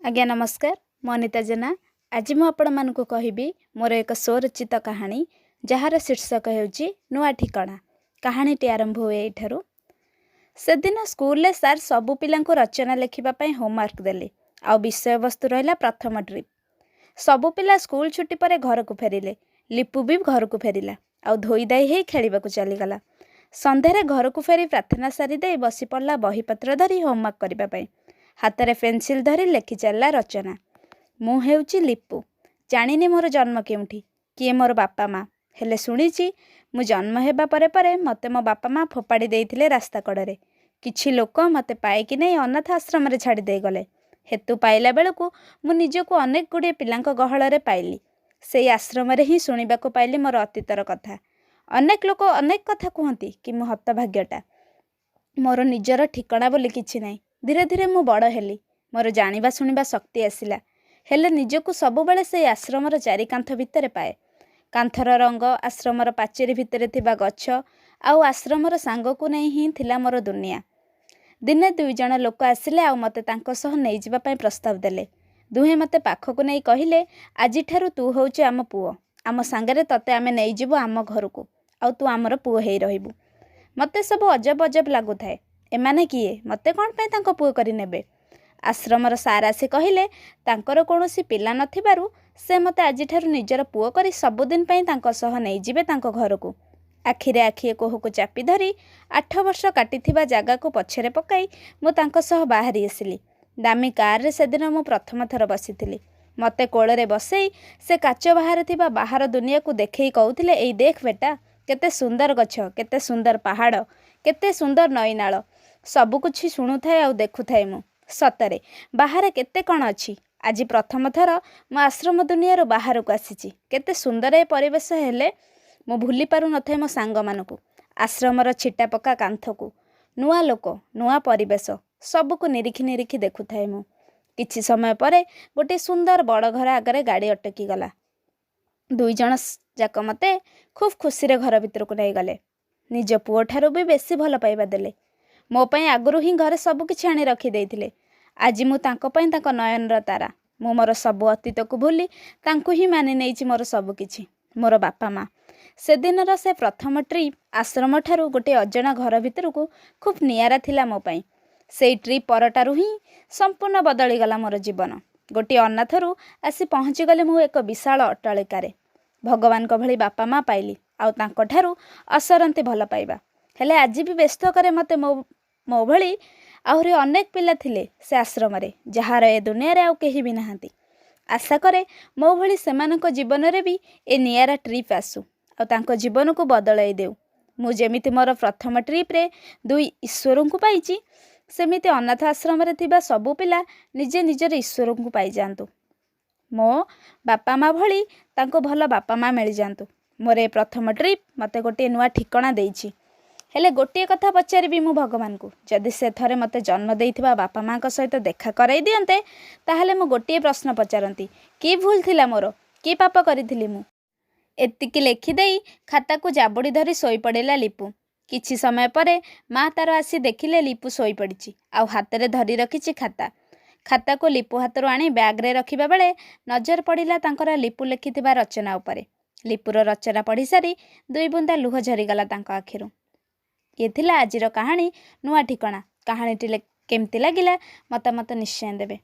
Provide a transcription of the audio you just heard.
आज्ञा नमस्कार मु अनिता जेना। आज मु आपण मानकु कहबी मोर एक स्वरचित कहानी जार शीर्षक हेउची नुआ ठिकणा। कहानीटी आरंभ हुए एठारु। से दिन स्कूल ले सार सबु पिलांको रचना लेखिबा पई होमवर्क देले आ विषय वस्तु रहला प्रथम ट्रिप। सबु पिला स्कूल छुट्टी परे घर को फेरिले। लिपु भी घर को फेरिला आ धोई दाई हे खेलिबा को चली गला। संध्यारे घर को फेरी प्रार्थना सारी दे बसी पड़ला बहीपत्र धरी होमवर्क करबा पई। हाथ में पेनसिल धरी लेखि चलला रचना। मु हेउची लिपु। जानिनी मोर जन्म केउठी किए मोर बापा माँ हेले शुणिची मु जन्म हेबा परे परे मते मो बापा माँ फोपाड़ी देइथिले रास्ता कड़े। किछि लोक मते पाइकी नहीं अनाथ आश्रम रे छाड़ी दे गले। हेतु पाइला बेलकु मु निजको अनेक गुड़िए पिलांक गहଳରେ पाइली। सेई आश्रम रे ही शुणिबाको पाइली मोर अतीतर कथा। अनेक लोक अनेक कथा कहती कि मु हतभाग्यटा, मोर निजर ठिकणा बोली किछि नहीं। धीरे धीरे मु बड़ हेली, मोर जानिबा शुणिबा शक्ति आसिला। हेले निजको सबुबेले से आश्रमर चारि कांथ भितरे पाए। कांथर रंग, आश्रमर पाचेरी भितरे थिबा गछ आउ आश्रमर सांगकु नहीं ही थिला मोर दुनिया। दिने दुई जण लोक आसिले आउ मते तांको सह नै जिबा पई प्रस्ताव देले। दुहे मते पाखकु नै कहिले, आजि ठारु तू होउचे आम पुओ, आम सांगरे तते आमे नै जिबु आम घरकु आउ तू आमर पुओ हेई रहिबु। मते सब अजब अजब लागु थाए। एमाने किए मते कोन पई तांको पुओ करी नेबे। आश्रमर सार आसी कहिले तांकर कोनोसी पिला नथिबारु से मते आजि ठारु निजर पुओ करी सबुदिन पई तांको सह नै जिबे तांको घरकु। आखिरे आखिए कोहकु चापी धरी 8 वर्ष काटिथिबा जागा को पछरे पकाई मु तांको सह बाहरी आसिली। दामी कार रे सेदिन मु प्रथम थर बसिथिली। मते कोळरे बसेई से काच बाहर थिबा बाहर दुनिया को देखेई कहउथिले, एई देख बेटा केते सुंदर गछ, केते सुंदर पहाड़, केते सुंदर नईनाळ, सबु कुछ शुणुथाए आउ देखुथाए। मु सतरे बाहर केते कण अछि। आज प्रथम थर मु आश्रम दुनिया बाहर को आसीची। केते सुंदर ए परिवेश हेले मु भूली पारु नथाए मो सांग मानकु, आश्रमर छिटा पका कांथकु, नुआ लोक, नुआ परिवेश सबुको निरीखी निरीखी देखुथाए। मु किछि समय परे गोटे सुंदर बड़ घर आगरे गाड़ी अटकी गला। दुई जण जाक मते खूब खुशी रे घर भितर को नै गले। निज पुओ ठारू भी बेसी भल पाइबा देले। मो पई आगुरु ही घरे सब किछि आनी रखी देइथिले। आज मु तांको पई तांको नयनर तारा। मु मोर सब अतीत को भूली तांको ही मानि नेइछि मोर सब किछि। मोर बापा माँ से दिनर से प्रथम ट्रिप आश्रम ठारू गोटे अजणा घर भितर को खूब नियारा थिला मो पई। सेई ट्रिप परटारू ही संपूर्ण बदली गला मोर जीवन। गोटे अनाथरू आसी पहुँची गले मु एक विशाल अट्टालिकारे। भगवान को भली बापा माँ पाइली आउ तांको ठारू असरंती भल पाइबा। हेले आज भी व्यस्त करे मते मो भली आहुरी अनेक पिला थिले से आश्रम रे, जहार ए दुनिया रे आउ केही भी नाहांती। आशा करे मो भली सेमानक जीवन रे भी ए नियारा ट्रिप आसु आउ तांको जीवन को बदलाई देउ। मु जेमिति मोर प्रथम ट्रिप रे दुई ईश्वर को पाइची, सेमिति अनाथ आश्रम रे थिबा सबु पिला निजे निजर ईश्वर को पाई जांतु। मो बापा माँ भली तांको भल बापा माँ मिल जांतु। मोर ए प्रथम ट्रिप मते गोटे नुआ ठिकणा देइछि। हेले गोटे कथा पचारिबी मु भगवान को, जदि से थरे मते जन्म देइथिबा बापा माँ को सहित देखा कराई दियंते ताहले मु गोटे प्रश्न पचारंती, की भूल थिला मोर, की पाप करिथिली मु। एतिकी लेखि देई खाता को जाबुड़ी धरी सोई पड़ेला लिपु। किछि समय परे माँ तार आसी देखिले लिपु सोई पड़िछि आउ हाथ रे धरी रखिछि खाता। खाता को लिपु हाथरू आनी बैग रे रखिबा बेले नजर पड़िला तांकर लिपु लेखिथिबा रचना उपरे। लिपुर रचना पढ़ी सारी दुई बुंदा लुह झरीगला तांको आखिरु। ये थिला आजिर कहानी नुआ ठिकणा। कहानीटी केमती लागिला मतामत निश्चय देबे।